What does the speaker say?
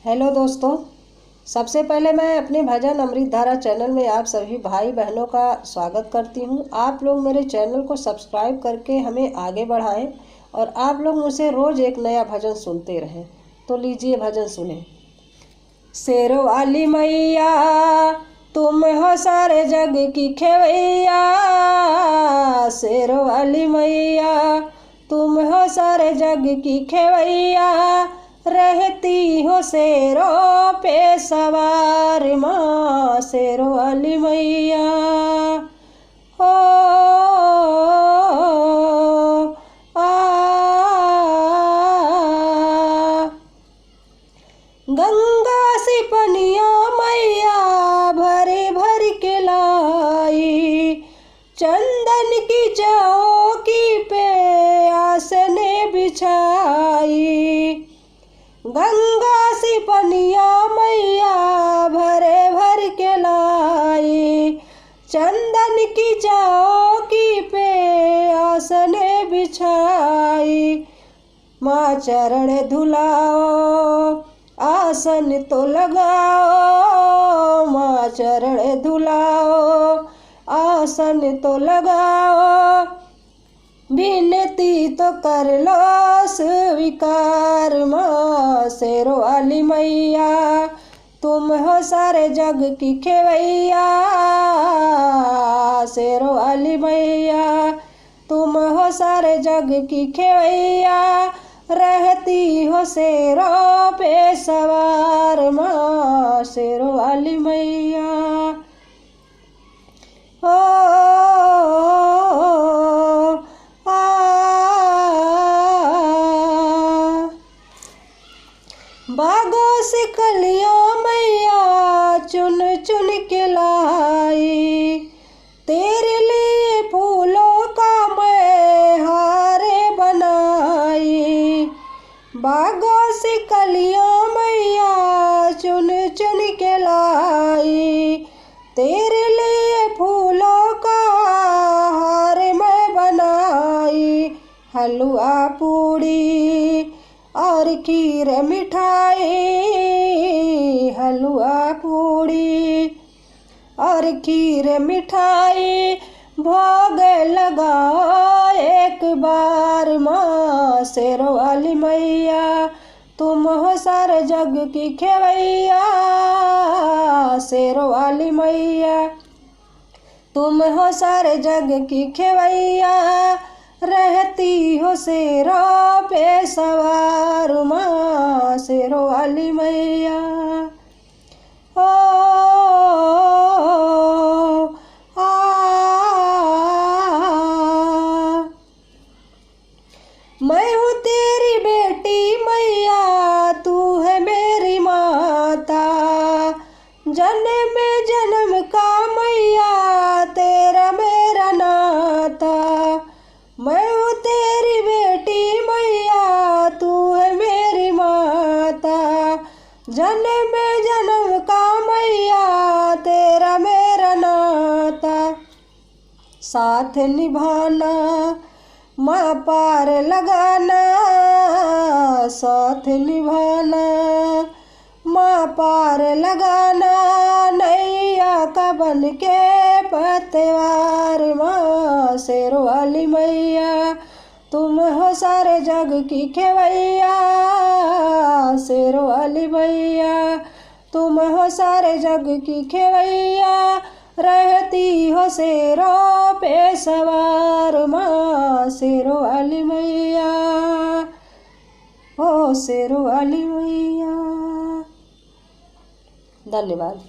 Hello दोस्तों, सबसे पहले मैं अपने भजन अमृत धारा चैनल में आप सभी भाई बहनों का स्वागत करती हूं। आप लोग मेरे चैनल को सब्सक्राइब करके हमें आगे बढ़ाएं और आप लोग मुझसे रोज़ एक नया भजन सुनते रहें। तो लीजिए भजन सुने। शेरों वाली मैया तुम हो सारे जग की खेवैया, शेरों वाली मैया तुम हो सारे जग की खेवैया, रहती हो शेरों पे सवार माँ शेरों वाली मैया। हो गंगा से पनिया मैया भरे भर के लाई, चंदन की चौकी पे आसने बिछाई। गंगा से पनिया मैया भरे भर के लाई, चंदन की चौकी पे आसने बिछाई। माँ चरण धुलाओ आसन तो लगाओ, माँ चरण धुलाओ आसन तो लगाओ, विनती तो कर लो स्वीकार माँ शेरों वाली मैया तुम हो सारे जग की खेवैया, शेरों वाली मैया तुम हो सारे जग की खेवैया, रहती हो शेरों पे सवार माँ शेरों वाली मैया। बागों से कलियां मैया चुन चुन के लाई, तेरे लिए फूलों का मैं हारे बनाई। बागों से कलियां मैया चुन चुन के लाई, तेरे लिए फूलों का हार मैं बनाई। हलवा पूड़ी और खीर मिठाई, हलवा पूड़ी और खीर मिठाई, भोग लगाओ एक बार माँ शेरों वाली मैया तुम हो सारे जग की खेवैया, शेरों वाली मैया तुम हो सारे जग की खेवैया, रहती हो शेरों पे सवार माँ शेरों वाली मैया। मैं हूँ तेरी बेटी मैया तू है मेरी माता, जन्म में जन्म का मैया तेरा मेरा नाता। मैं हूँ तेरी बेटी मैया तू है मेरी माता, जन्म में जन्म का मैया तेरा मेरा नाता। साथ निभाना माँ पार लगाना, साथ निभाना माँ पार लगाना, नैया का बन के पतवार माँ शेरों वाली मैया तुम हो सारे जग की खेवैया, शेरों वाली मैया तुम हो सारे जग की खेवैया, रहती हो शेरों पे सवार माँ शेरों वाली मैया, ओ शेरों वाली मैया। धन्यवाद।